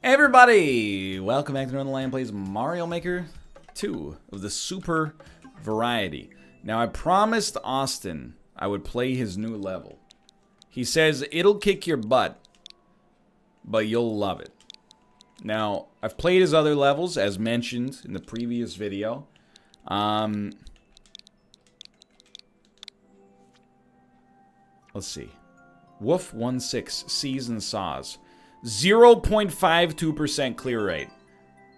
Hey everybody! Welcome back to Northernlion Plays Mario Maker 2 of the Super Variety. Now I promised Austin I would play his new level. He says it'll kick your butt, but you'll love it. Now, I've played his other levels as mentioned in the previous video. Let's see. Woof 16 Seas and Saws. 0.52% clear rate.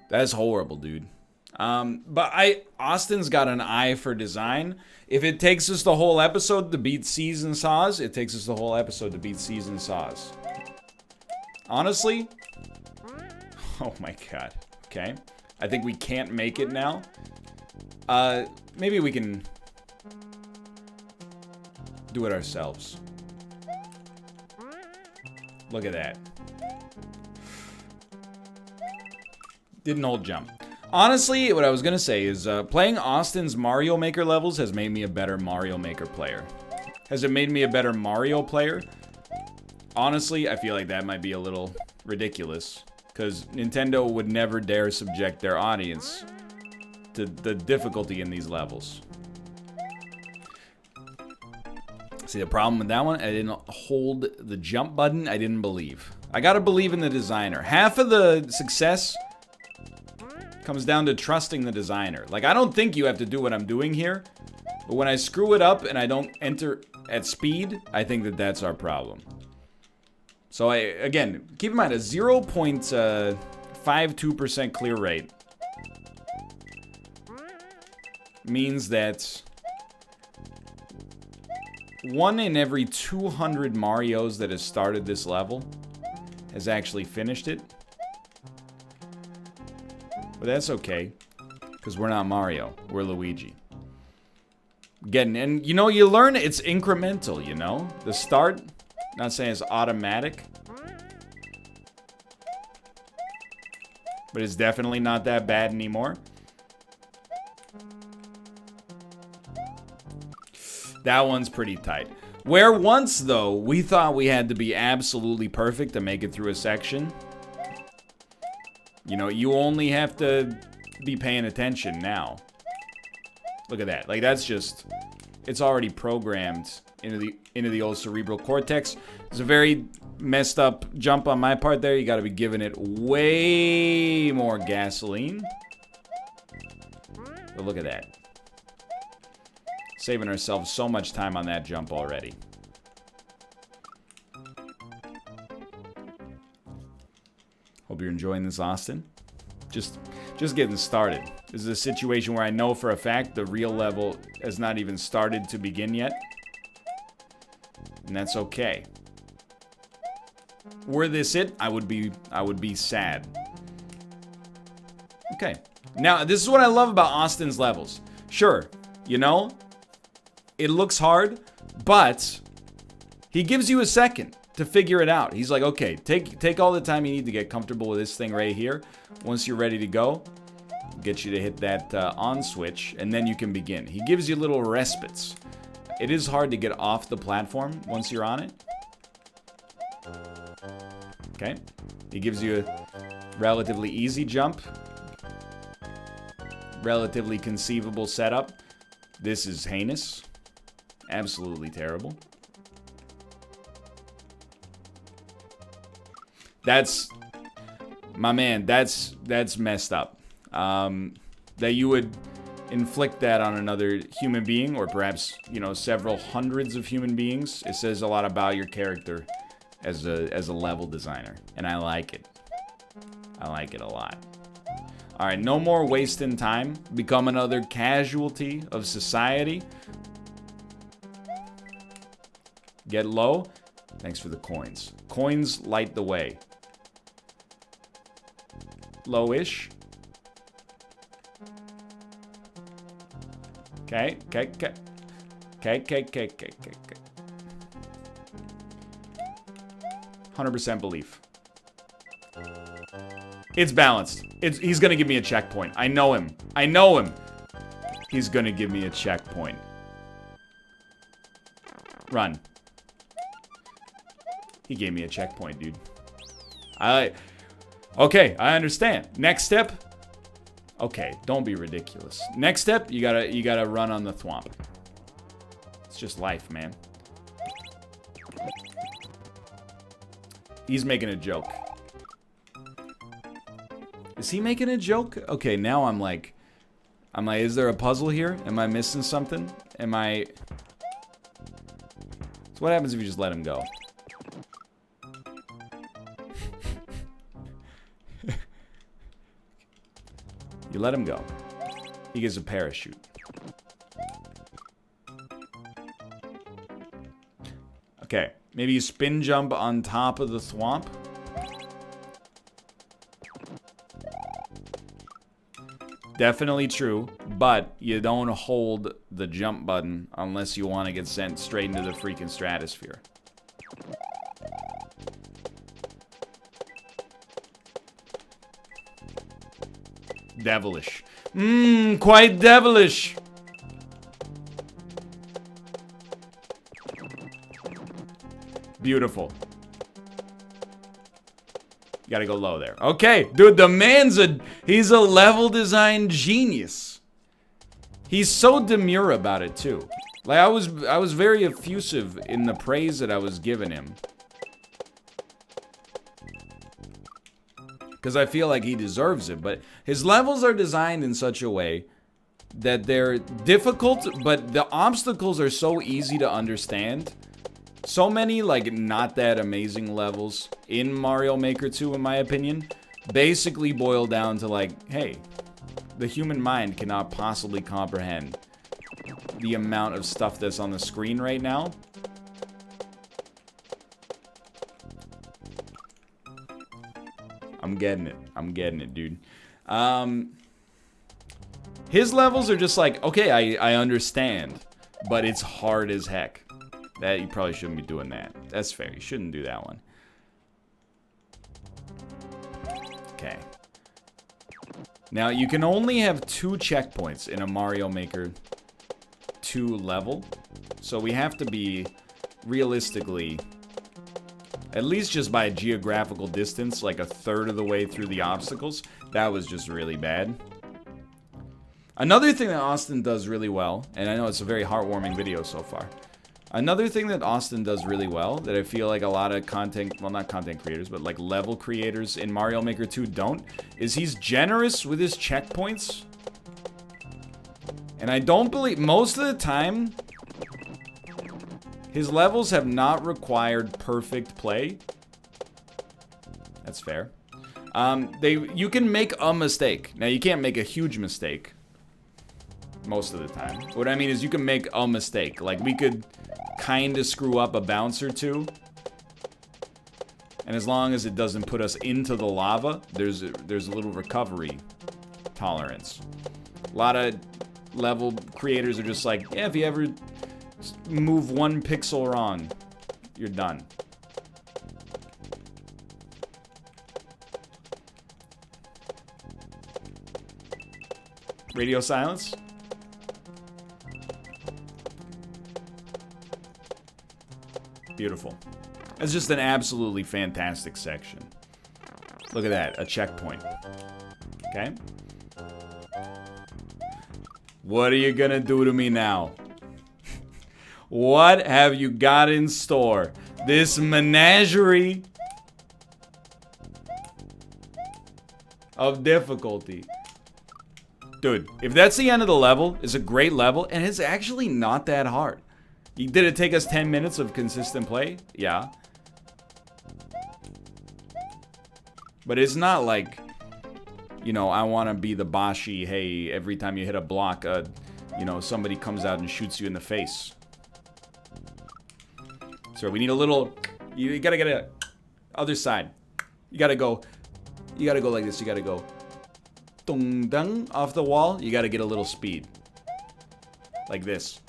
That's horrible, dude. But Austin's got an eye for design. If it takes us the whole episode to beat Seas and Saws, it takes us the whole episode to beat Seas and Saws. Honestly, oh my god. Okay. I think we can't make it now. Maybe we can do it ourselves. Look at that. Didn't hold jump. Honestly, what I was gonna say is playing Austin's Mario Maker levels has made me a better Mario Maker player. Has it made me a better Mario player? Honestly, I feel like that might be a little ridiculous, because Nintendo would never dare subject their audience to the difficulty in these levels. See, the problem with that one, I didn't hold the jump button. I didn't believe. I gotta believe in the designer. Half of the success comes down to trusting the designer. Like, I don't think you have to do what I'm doing here, but when I screw it up and I don't enter at speed, I think that that's our problem. So again, keep in mind a 0.52% clear rate means that 1 in every 200 Marios that has started this level has actually finished it. But that's okay, because we're not Mario, we're Luigi. And you know, you learn it's incremental, you know? The start, not saying it's automatic, but it's definitely not that bad anymore. That one's pretty tight. Where once, though, we thought we had to be absolutely perfect to make it through a section. You know, you only have to be paying attention now. Look at that. Like, that's just... It's already programmed into the old cerebral cortex. It's a very messed up jump on my part there. You gotta be giving it way more gasoline. But look at that. Saving ourselves so much time on that jump already. Hope you're enjoying this, Austin. Just getting started. This is a situation where I know for a fact the real level has not even started to begin yet. And that's okay. Were this it, I would be sad. Okay. Now, this is what I love about Austin's levels. Sure, you know, it looks hard, but he gives you a second to figure it out. He's like, okay, take all the time you need to get comfortable with this thing right here. Once you're ready to go, get you to hit that on switch, and then you can begin. He gives you little respites. It is hard to get off the platform once you're on it. Okay. He gives you a relatively easy jump. Relatively conceivable setup. This is heinous. Absolutely terrible. That's, my man, that's messed up. That you would inflict that on another human being, or perhaps, you know, several hundreds of human beings. It says a lot about your character as a level designer, and I like it. I like it a lot. All right, no more wasting time. Become another casualty of society. Get low. Thanks for the coins. Coins light the way. Low-ish. Okay. 100% belief. It's balanced. He's gonna give me a checkpoint. I know him. He's gonna give me a checkpoint. Run. He gave me a checkpoint, dude. Okay, I understand. Next step. Okay, don't be ridiculous. Next step, you gotta run on the thwomp. It's just life, man. He's making a joke. Is he making a joke? Okay, now I'm like, is there a puzzle here? Am I missing something? So what happens if you just let him go? You let him go. He gets a parachute. Okay, maybe you spin jump on top of the thwomp. Definitely true, but you don't hold the jump button unless you want to get sent straight into the freaking stratosphere. Devilish. Quite devilish. Beautiful. You gotta go low there. Okay, dude, the man's he's a level design genius. He's so demure about it too. Like I was very effusive in the praise that I was giving him. Because I feel like he deserves it, but his levels are designed in such a way that they're difficult, but the obstacles are so easy to understand. So many, like, not that amazing levels in Mario Maker 2, in my opinion, basically boil down to, like, hey, the human mind cannot possibly comprehend the amount of stuff that's on the screen right now. I'm getting it. I'm getting it, dude. His levels are just like, okay, I understand, but it's hard as heck. That, you probably shouldn't be doing that. That's fair. You shouldn't do that one. Okay. Now, you can only have 2 checkpoints in a Mario Maker 2 level. So we have to be, realistically, at least just by a geographical distance, like a third of the way through the obstacles. That was just really bad. Another thing that Austin does really well, and I know it's a very heartwarming video so far. Another thing that Austin does really well, that I feel like a lot of content, well, not content creators, but like level creators in Mario Maker 2 don't, is he's generous with his checkpoints. And I don't believe, most of the time, his levels have not required perfect play. That's fair. You can make a mistake. Now, you can't make a huge mistake most of the time. What I mean is you can make a mistake. Like, we could kind of screw up a bounce or two. And as long as it doesn't put us into the lava, there's a little recovery tolerance. A lot of level creators are just like, yeah, if you ever move 1 pixel wrong, you're done. Radio silence. Beautiful. It's just an absolutely fantastic section. Look at that, a checkpoint. Okay? What are you gonna do to me now? What have you got in store? This menagerie of difficulty. Dude, if that's the end of the level, it's a great level, and it's actually not that hard. Did it take us 10 minutes of consistent play? Yeah. But it's not like, you know, I want to be the Bashi, hey, every time you hit a block, you know, somebody comes out and shoots you in the face. So we need a little, you gotta get a other side. You gotta go like this. You gotta go dung dung off the wall. You gotta get a little speed. Like this.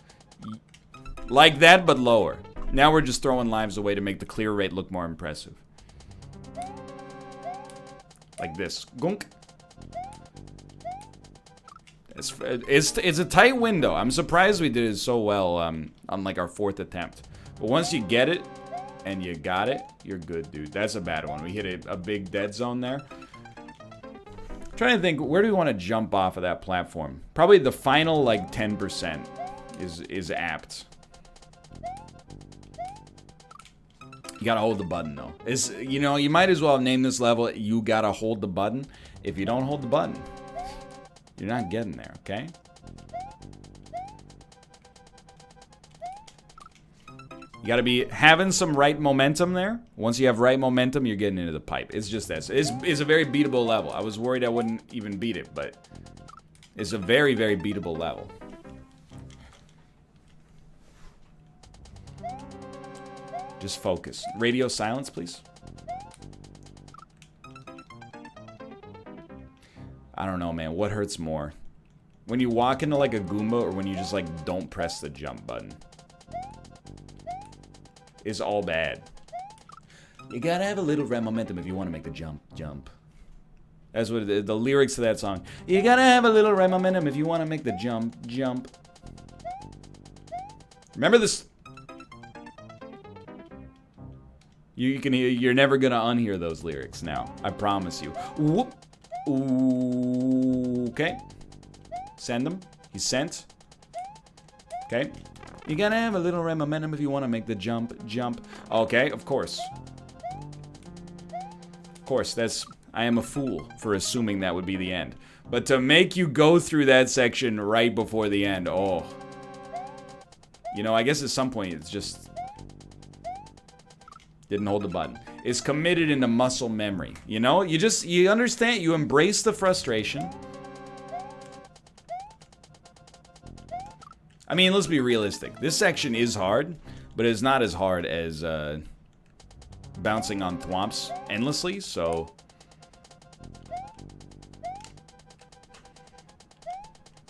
Like that, but lower. Now we're just throwing lives away to make the clear rate look more impressive. Like this. Gunk. It's a tight window. I'm surprised we did it so well on like our 4th attempt. But once you get it, and you got it, you're good, dude. That's a bad one. We hit a big dead zone there. Trying to think, where do we want to jump off of that platform? Probably the final, like, 10% is apt. You gotta hold the button, though. You know, you might as well name this level, you gotta hold the button. If you don't hold the button, you're not getting there, okay? You gotta be having some right momentum there. Once you have right momentum, you're getting into the pipe. It's just that. It's a very beatable level. I was worried I wouldn't even beat it, but it's a very, very beatable level. Just focus. Radio silence, please. I don't know, man. What hurts more? When you walk into like a Goomba or when you just like don't press the jump button? Is all bad. You gotta have a little right momentum if you want to make the jump. That's what the lyrics to that song. You gotta have a little right momentum if you want to make the jump. Remember this? You can hear. You're never gonna unhear those lyrics now. I promise you. Whoop. Ooh, okay. Send him. He's sent. Okay. You gotta have a little right momentum if you want to make the jump. Okay, of course. Of course, I am a fool for assuming that would be the end. But to make you go through that section right before the end, oh. You know, I guess at some point it's just... Didn't hold the button. It's committed into muscle memory. You know, you understand, you embrace the frustration. I mean, let's be realistic. This section is hard, but it's not as hard as bouncing on thwomps endlessly, so...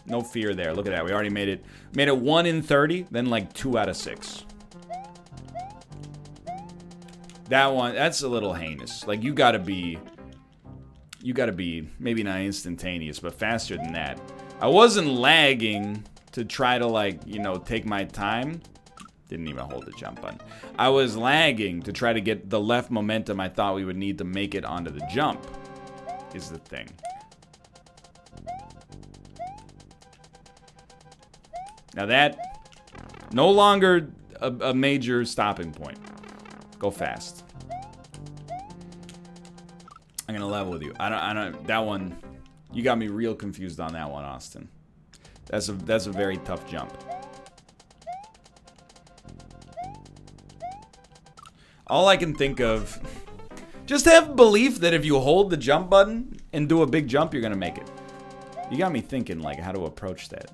No fear there. Look at that. We already made it. Made it 1 in 30, then like 2 out of 6. That one, that's a little heinous. Like, you gotta be, maybe not instantaneous, but faster than that. I wasn't lagging to try to, like, you know, take my time. Didn't even hold the jump button. I was lagging to try to get the left momentum I thought we would need to make it onto the jump, is the thing. Now that, no longer a major stopping point. Go fast. I'm gonna level with you. I don't, that one, you got me real confused on that one, Austin. That's a very tough jump. All I can think of, just have belief that if you hold the jump button and do a big jump, you're gonna make it. You got me thinking, like, how to approach that.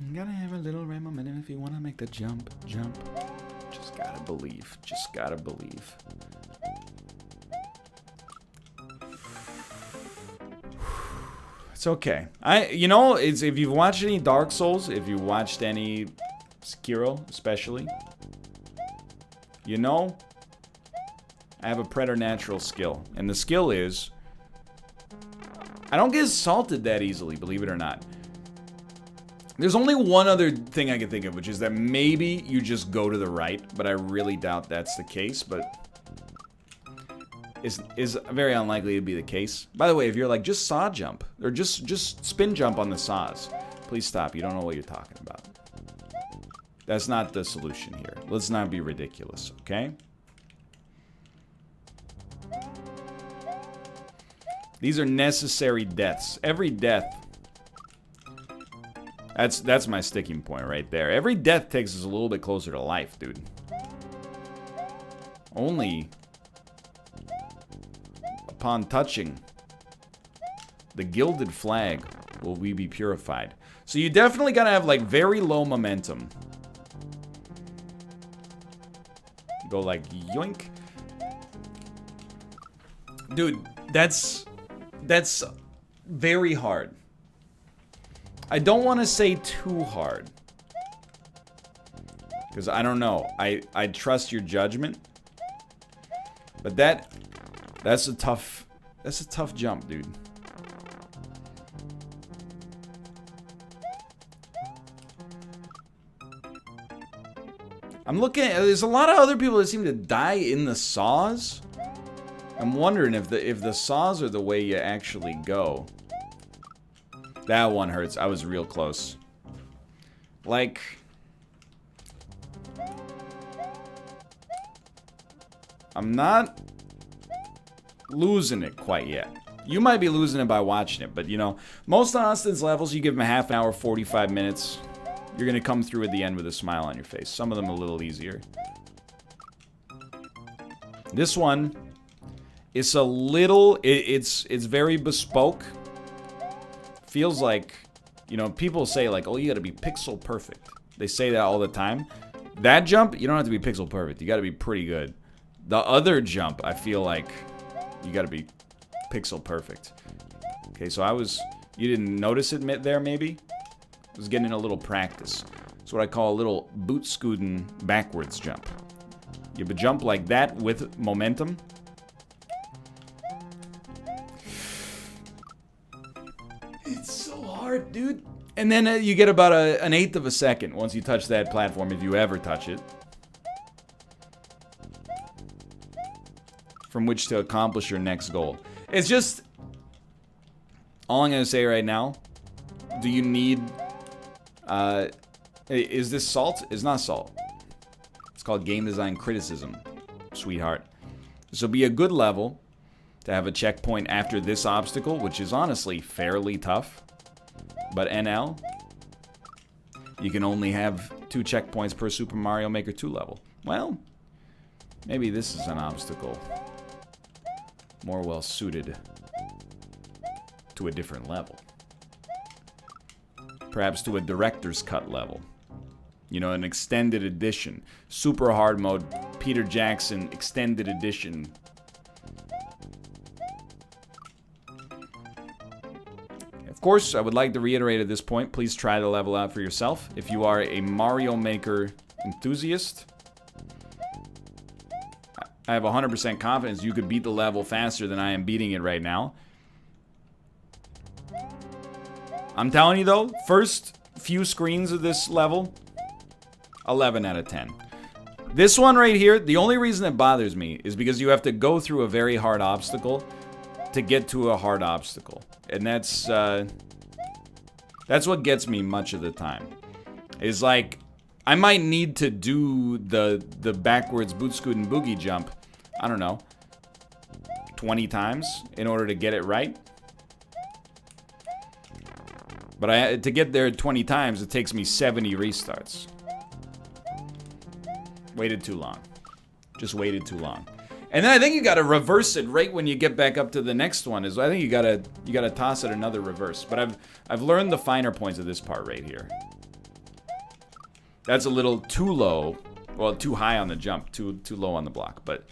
You gotta have a little right momentum if you want to make the jump. Just gotta believe. Just gotta believe. It's okay. You know, it's, if you've watched any Dark Souls, if you've watched any Sekiro, especially, you know, I have a preternatural skill. And the skill is, I don't get assaulted that easily, believe it or not. There's only one other thing I can think of, which is that maybe you just go to the right, but I really doubt that's the case, but is very unlikely to be the case. By the way, if you're like, just saw jump, or just spin jump on the saws, please stop. You don't know what you're talking about. That's not the solution here. Let's not be ridiculous, okay? These are necessary deaths. Every death... That's my sticking point right there. Every death takes us a little bit closer to life, dude. Only upon touching the gilded flag will we be purified. So you definitely gotta have, like, very low momentum. Go like yoink. Dude, that's very hard. I don't want to say too hard, because I don't know. I trust your judgment, but that's a tough jump, dude. I'm looking at, there's a lot of other people that seem to die in the saws. I'm wondering if the saws are the way you actually go. That one hurts. I was real close. Like, I'm not losing it quite yet. You might be losing it by watching it, but you know, most of Austin's levels, you give them a half an hour, 45 minutes. You're gonna come through at the end with a smile on your face. Some of them a little easier. This one, it's a little, it's very bespoke. Feels like, you know, people say like, oh, you gotta be pixel perfect. They say that all the time. That jump, you don't have to be pixel perfect. You gotta be pretty good. The other jump, I feel like you gotta be pixel perfect. Okay, so you didn't notice it there maybe? I was getting a little practice. It's what I call a little boot scooting backwards jump. You have a jump like that with momentum. It's so hard, dude. And then you get about an eighth of a second once you touch that platform, if you ever touch it, from which to accomplish your next goal. It's just, all I'm gonna say right now, do you need, is this salt? It's not salt. It's called game design criticism, sweetheart. This will be a good level to have a checkpoint after this obstacle, which is honestly fairly tough. But NL, you can only have 2 checkpoints per Super Mario Maker 2 level. Well, maybe this is an obstacle more well suited to a different level. Perhaps to a director's cut level. You know, an extended edition. Super hard mode, Peter Jackson extended edition. Of course, I would like to reiterate at this point, please try the level out for yourself. If you are a Mario Maker enthusiast, I have 100% confidence you could beat the level faster than I am beating it right now. I'm telling you though, first few screens of this level, 11 out of 10. This one right here, the only reason it bothers me is because you have to go through a very hard obstacle to get to a hard obstacle. And that's what gets me much of the time. Is like, I might need to do the backwards boot scoot and boogie jump, I don't know, 20 times in order to get it right. But to get there 20 times, it takes me 70 restarts. Waited too long. Just waited too long. And then I think you gotta reverse it right when you get back up to the next one. I think you gotta toss it another reverse. But I've learned the finer points of this part right here. That's a little too low. Well, too high on the jump, too low on the block. But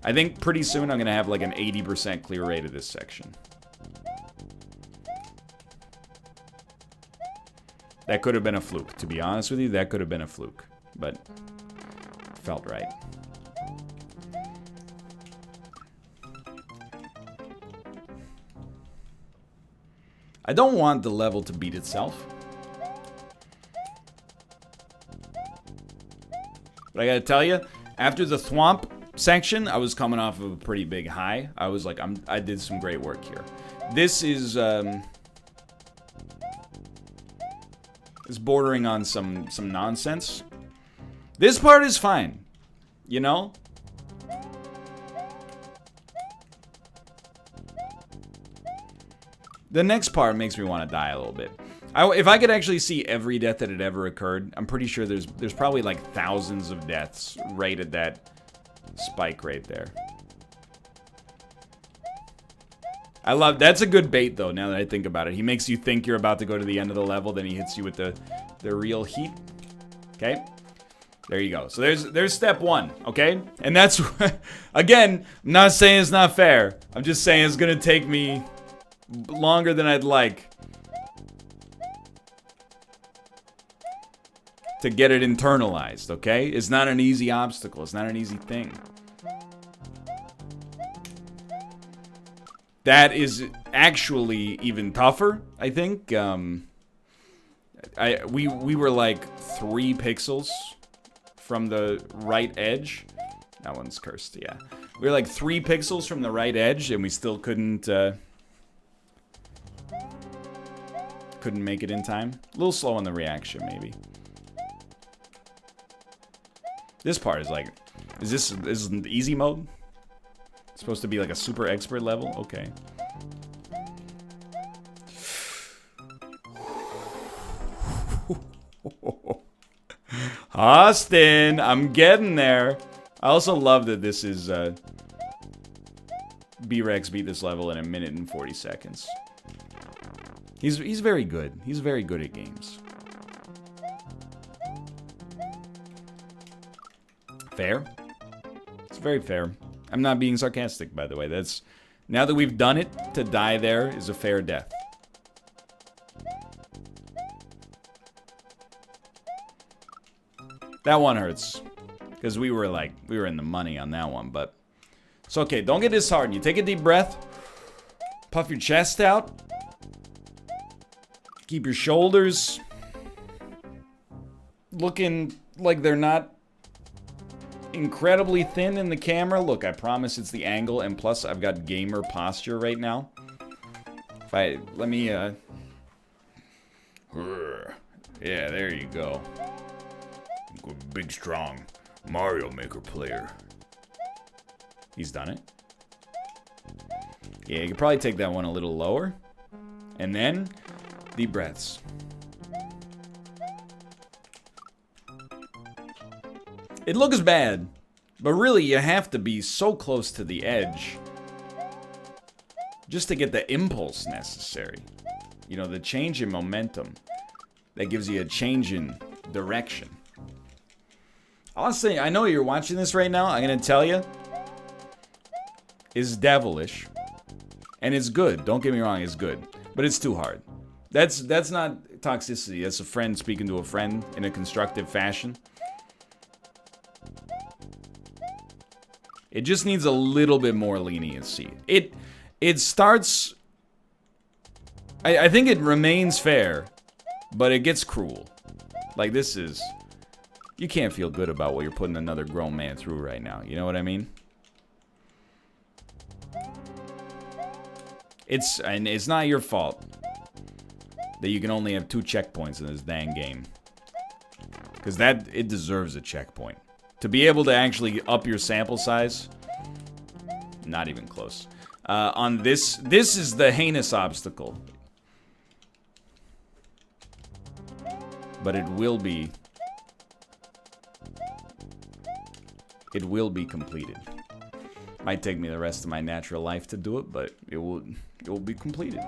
I think pretty soon I'm gonna have like an 80% clear rate of this section. That could have been a fluke. To be honest with you, that could have been a fluke. But felt right. I don't want the level to beat itself. But I gotta tell you, after the thwomp section, I was coming off of a pretty big high. I was like, I did some great work here. This is bordering on some nonsense. This part is fine, you know? The next part makes me want to die a little bit. If I could actually see every death that had ever occurred, I'm pretty sure there's probably like thousands of deaths right at that spike right there. That's a good bait though, now that I think about it. He makes you think you're about to go to the end of the level, then he hits you with the real heat. Okay? There you go. So there's step 1, okay? And that's, again, I'm not saying it's not fair. I'm just saying it's gonna take me longer than I'd like to get it internalized, okay? It's not an easy obstacle. It's not an easy thing. That is actually even tougher, I think. We were like 3 pixels from the right edge. That one's cursed, yeah. We were like 3 pixels from the right edge, and we still couldn't make it in time. A little slow on the reaction, maybe. This part is like, is this an easy mode? It's supposed to be like a super expert level? Okay. Austin, I'm getting there. I also love that this is B-Rex beat this level in 1 minute and 40 seconds. He's very good. He's very good at games. Fair. It's very fair. I'm not being sarcastic, by the way. That's, now that we've done it, to die there is a fair death. That one hurts. Because we were in the money on that one, but it's okay. Don't get disheartened. You take a deep breath. Puff your chest out. Keep your shoulders looking like they're not incredibly thin in the camera. Look, I promise it's the angle, and plus I've got gamer posture right now. Let me, yeah, there you go. Big, strong Mario Maker player. He's done it. Yeah, you could probably take that one a little lower. And then, deep breaths. It looks bad, but really you have to be so close to the edge just to get the impulse necessary. You know, the change in momentum that gives you a change in direction. Honestly, I know you're watching this right now. I'm going to tell you, it's devilish. And it's good. Don't get me wrong, it's good. But it's too hard. That's not toxicity. That's a friend speaking to a friend in a constructive fashion. It just needs a little bit more leniency. It starts... I think it remains fair, but it gets cruel. Like, this is... You can't feel good about what you're putting another grown man through right now. You know what I mean? It's not your fault that you can only have 2 checkpoints in this dang game. Because it deserves a checkpoint. To be able to actually up your sample size, not even close. On this is the heinous obstacle. But it will be completed. Might take me the rest of my natural life to do it, but it will be completed.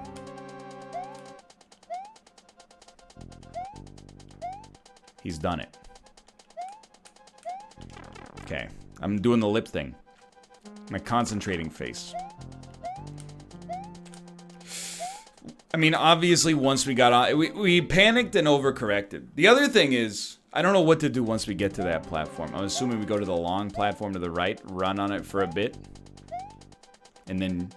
He's done it. Okay, I'm doing the lip thing. My concentrating face. I mean, obviously, once we got on, we panicked and overcorrected. The other thing is, I don't know what to do once we get to that platform. I'm assuming we go to the long platform to the right, run on it for a bit, and then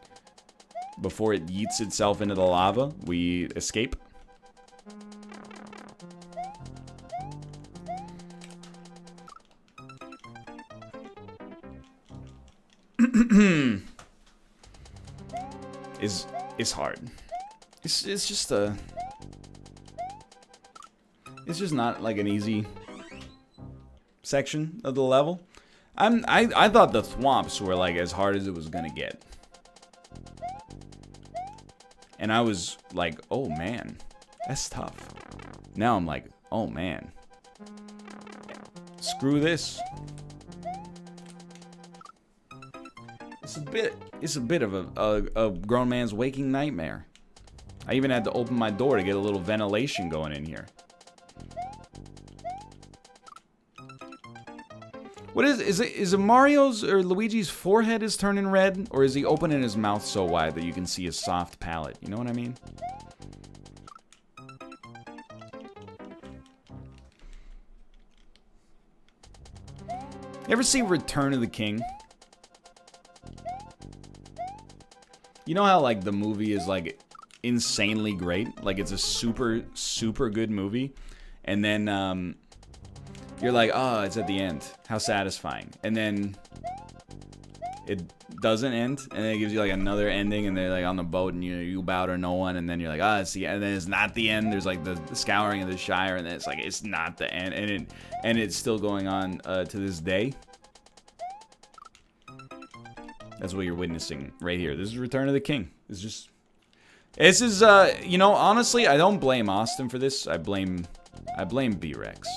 before it yeets itself into the lava, we escape. It's hard. It's just not like an easy section of the level. I thought the thwomps were like as hard as it was gonna get. And I was like, oh man, that's tough. Now I'm like, oh man, screw this. It's a bit of a grown man's waking nightmare. I even had to open my door to get a little ventilation going in here. What is it Mario's or Luigi's forehead is turning red? Or is he opening his mouth so wide that you can see his soft palate? You know what I mean? You ever see Return of the King? You know how, like, the movie is, like, insanely great? Like, it's a super, super good movie. And then, you're like, oh, it's at the end. How satisfying. And then it doesn't end, and then it gives you like another ending, and they're like on the boat, and you bow to no one, and then you're like, ah, it's the end, and then it's not the end. There's like the scouring of the Shire, and then it's like it's not the end, and it's still going on to this day. That's what you're witnessing right here. This is Return of the King. This is you know, honestly, I don't blame Austin for this. I blame B-Rex.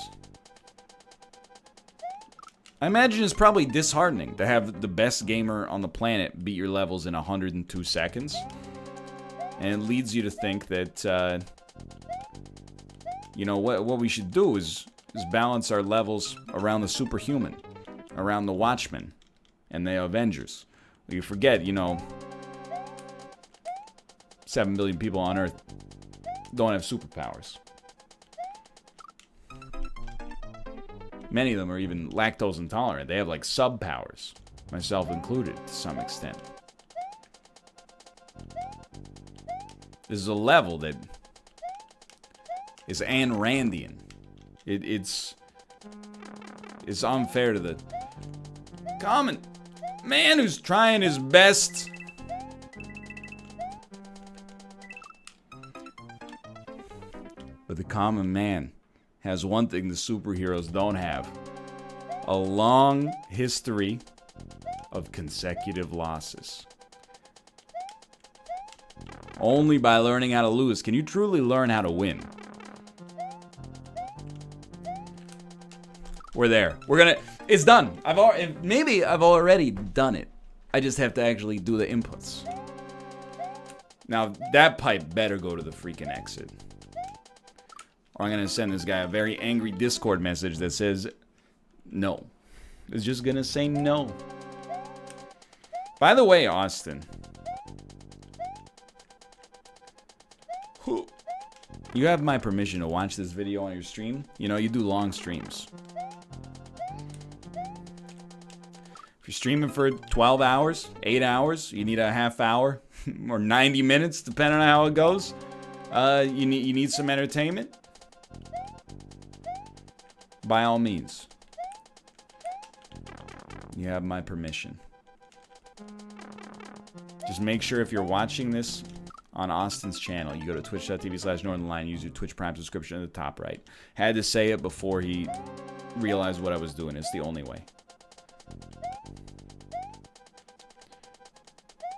I imagine it's probably disheartening to have the best gamer on the planet beat your levels in 102 seconds. And it leads you to think that, you know, what we should do is balance our levels around the superhuman, around the Watchmen, and the Avengers. You forget, you know, 7 billion people on Earth don't have superpowers. Many of them are even lactose intolerant. They have like sub-powers, myself included, to some extent. This is a level that is Ayn Randian. It's unfair to the common man who's trying his best. But the common man has one thing the superheroes don't have. A long history of consecutive losses. Only by learning how to lose can you truly learn how to win. We're there. We're gonna... It's done. Maybe I've already done it. I just have to actually do the inputs. Now, that pipe better go to the freaking exit. Or I'm going to send this guy a very angry Discord message that says no. It's just going to say no. By the way, Austin. You have my permission to watch this video on your stream. You know, you do long streams. If you're streaming for 12 hours, 8 hours, you need a half hour or 90 minutes, depending on how it goes. You need some entertainment. By all means. You have my permission. Just make sure if you're watching this on Austin's channel, you go to twitch.tv/Northernlion, use your Twitch Prime subscription at the top right. Had to say it before he realized what I was doing. It's the only way.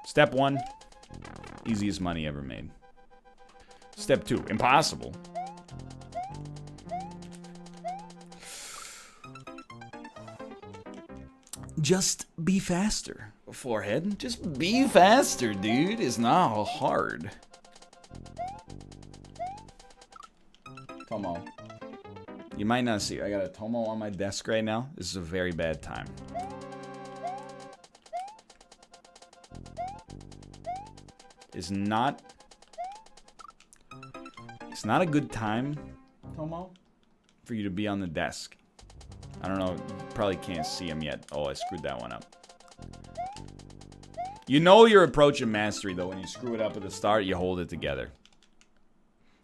Step 1, easiest money ever made. Step 2, impossible. Just be faster, forehead. Just be faster, dude. It's not hard. Tomo. You might not see. I got a Tomo on my desk right now. This is a very bad time. It's not a good time, Tomo, for you to be on the desk. I don't know, you probably can't see him yet. Oh, I screwed that one up. You know you're approaching mastery, though, when you screw it up at the start, you hold it together.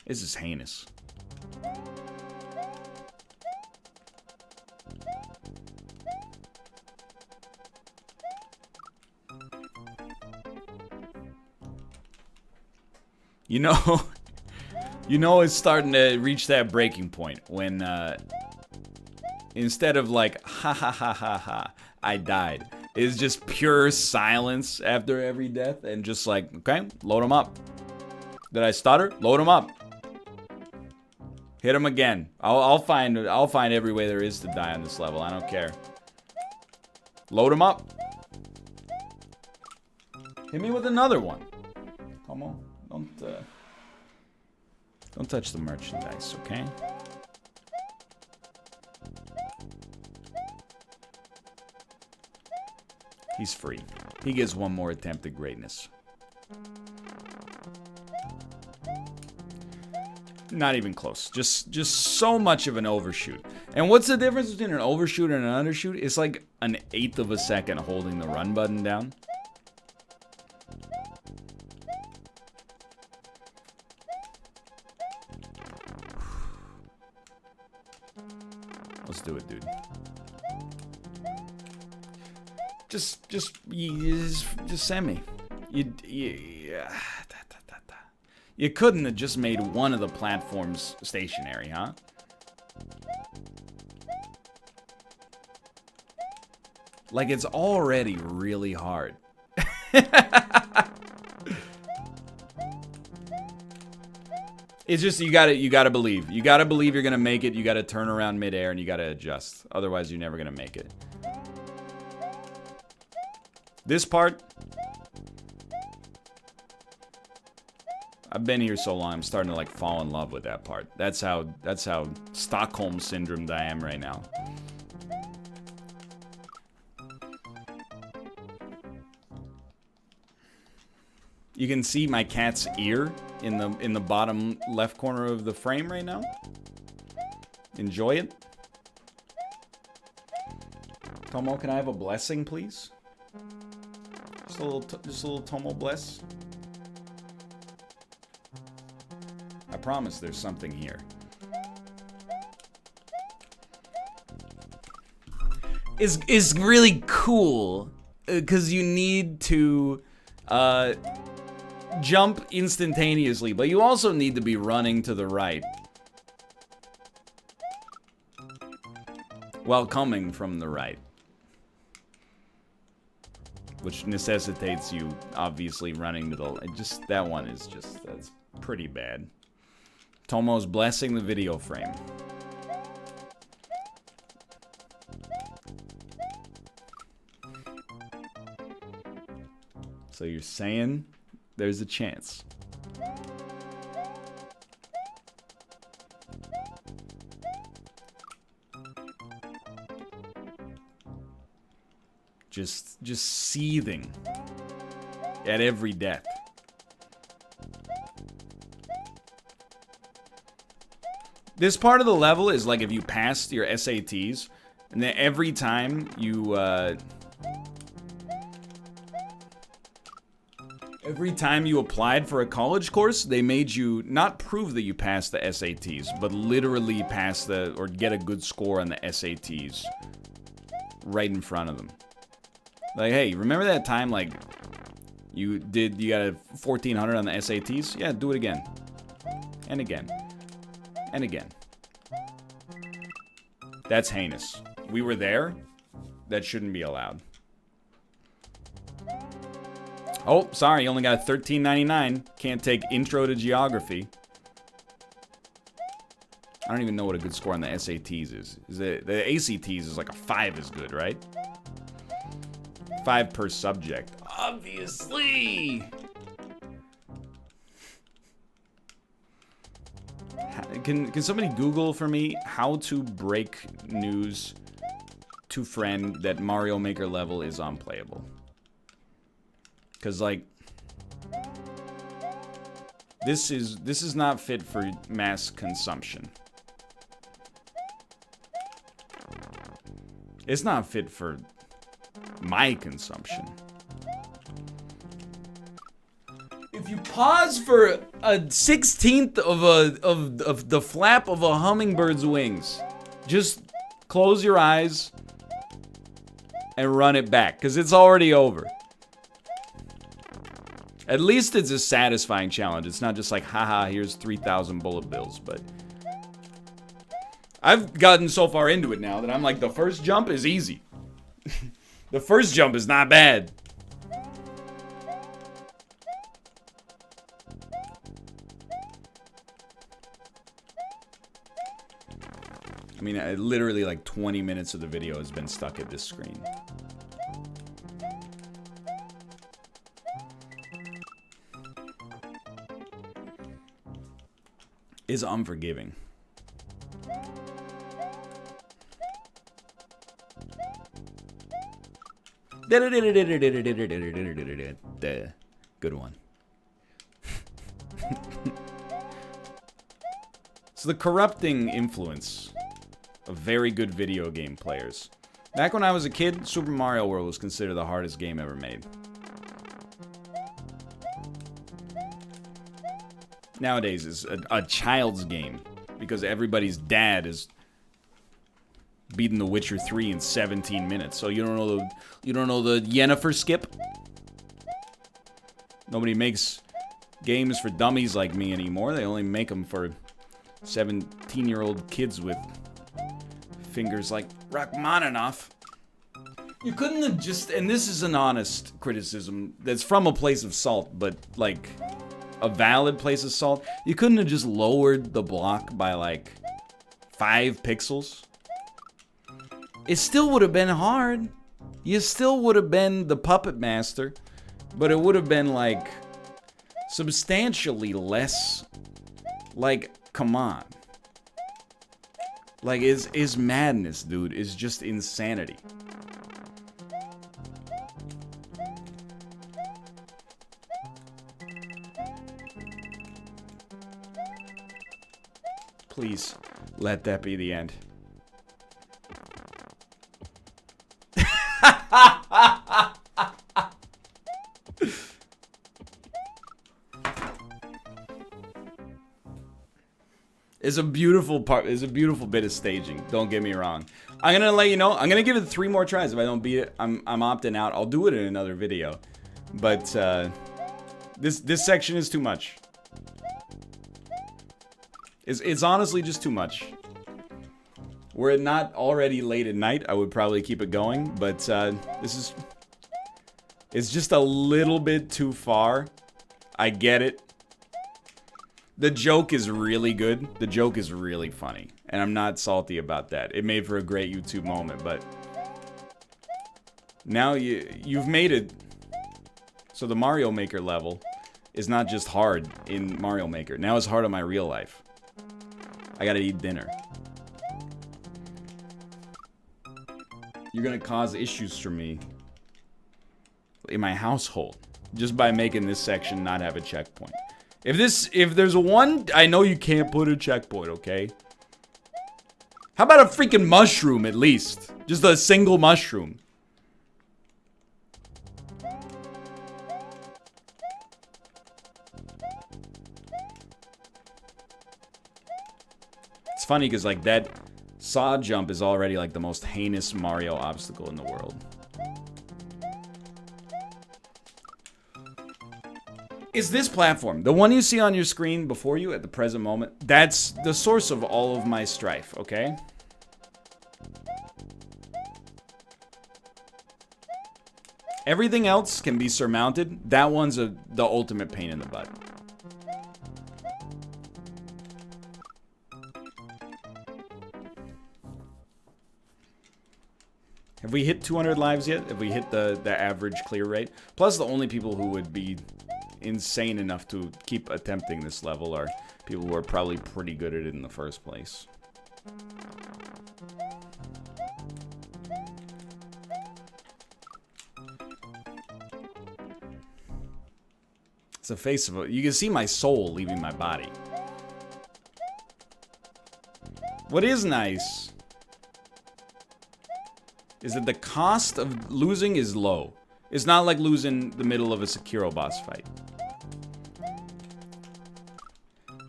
This is heinous. You know it's starting to reach that breaking point when, instead of like, ha ha ha ha ha, I died. It's just pure silence after every death and just like, okay, load them up. Did I stutter? Load them up. Hit them again. I'll find every way there is to die on this level. I don't care. Load them up. Hit me with another one. Come on. Don't touch the merchandise, okay? He's free. He gets one more attempt at greatness. Not even close. Just so much of an overshoot. And what's the difference between an overshoot and an undershoot? It's like an 1/8 of a second holding the run button down. Just do it, dude. Just send me. You couldn't have just made one of the platforms stationary, huh? Like, it's already really hard. It's just, you gotta believe. You gotta believe you're gonna make it. You gotta turn around midair and you gotta adjust. Otherwise, you're never gonna make it. This part, I've been here so long, I'm starting to like fall in love with that part. That's how Stockholm syndromed I am right now. You can see my cat's ear in the bottom left corner of the frame right now. Enjoy it. Tomo, can I have a blessing, please? Just a little Tomo bless. I promise there's something here. It's really cool because you need to jump instantaneously, but you also need to be running to the right while coming from the right, which necessitates you obviously running to the just that one is just that's pretty bad. Tomo's blessing the video frame. So you're saying there's a chance. Just seething at every death. This part of the level is like if you passed your SATs, and then every time you applied for a college course, they made you not prove that you passed the SATs, but literally pass or get a good score on the SATs right in front of them. Like, hey, remember that time, like, you got a 1400 on the SATs? Yeah, do it again. And again. And again. That's heinous. We were there. That shouldn't be allowed. Oh, sorry, you only got a $13.99. Can't take Intro to Geography. I don't even know what a good score on the SATs is. The ACTs is like a 5 is good, right? 5 per subject. Obviously! Can somebody Google for me how to break news to friend that Mario Maker level is unplayable? Because, like, this is not fit for mass consumption. It's not fit for my consumption. If you pause for a 1/16th of the flap of a hummingbird's wings, just close your eyes and run it back, because it's already over. At least it's a satisfying challenge. It's not just like, haha, here's 3,000 bullet bills, but I've gotten so far into it now that I'm like, the first jump is easy. The first jump is not bad. I mean, literally like 20 minutes of the video has been stuck at this screen. Is unforgiving. Good one. So the corrupting influence of very good video game players. Back when I was a kid, Super Mario World was considered the hardest game ever made. Nowadays, it's a child's game because everybody's dad is beating The Witcher 3 in 17 minutes. So you don't know the Yennefer skip? Nobody makes games for dummies like me anymore. They only make them for 17-year-old kids with fingers like Rachmaninoff. You couldn't have just, and this is an honest criticism that's from a place of salt, but like a valid place of salt. You couldn't have just lowered the block by like 5 pixels. It still would have been hard. You still would have been the puppet master, but it would have been like substantially less. Like, come on. Like, is madness, dude. Is just insanity. Please, let that be the end. It's a beautiful part. It's a beautiful bit of staging. Don't get me wrong. I'm gonna let you know. I'm gonna give it 3 more tries. If I don't beat it, I'm opting out. I'll do it in another video. But this section is too much. It's honestly just too much. Were it not already late at night, I would probably keep it going. But it's just a little bit too far. I get it. The joke is really good. The joke is really funny. And I'm not salty about that. It made for a great YouTube moment, but now you've made it so the Mario Maker level is not just hard in Mario Maker. Now it's hard in my real life. I gotta eat dinner. You're gonna cause issues for me in my household just by making this section not have a checkpoint. If there's one, I know you can't put a checkpoint, okay? How about a freaking mushroom at least? Just a single mushroom. It's funny because like that saw jump is already like the most heinous Mario obstacle in the world. Is this platform, the one you see on your screen before you at the present moment, that's the source of all of my strife, okay? Everything else can be surmounted. That one's the ultimate pain in the butt. Have we hit 200 lives yet? Have we hit the average clear rate? Plus, the only people who would be insane enough to keep attempting this level are people who are probably pretty good at it in the first place. It's a face of it. You can see my soul leaving my body. What is nice is that the cost of losing is low. It's not like losing the middle of a Sekiro boss fight.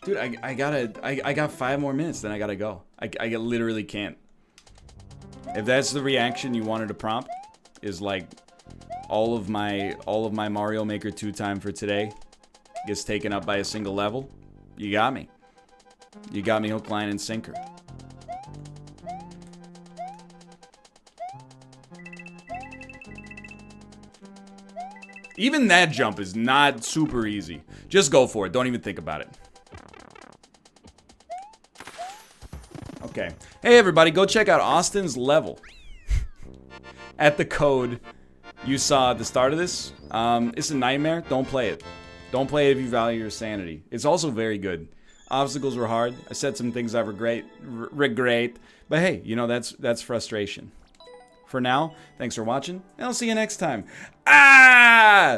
Dude, I got 5 more minutes, then I gotta go. I literally can't. If that's the reaction you wanted to prompt, is like all of my Mario Maker 2 time for today gets taken up by a single level, you got me. You got me hook, line, and sinker. Even that jump is not super easy. Just go for it. Don't even think about it. Okay. Hey, everybody. Go check out Austin's level. At the code you saw at the start of this. It's a nightmare. Don't play it. Don't play it if you value your sanity. It's also very good. Obstacles were hard. I said some things I regret. But hey, you know, that's frustration. For now, thanks for watching, and I'll see you next time. Ah!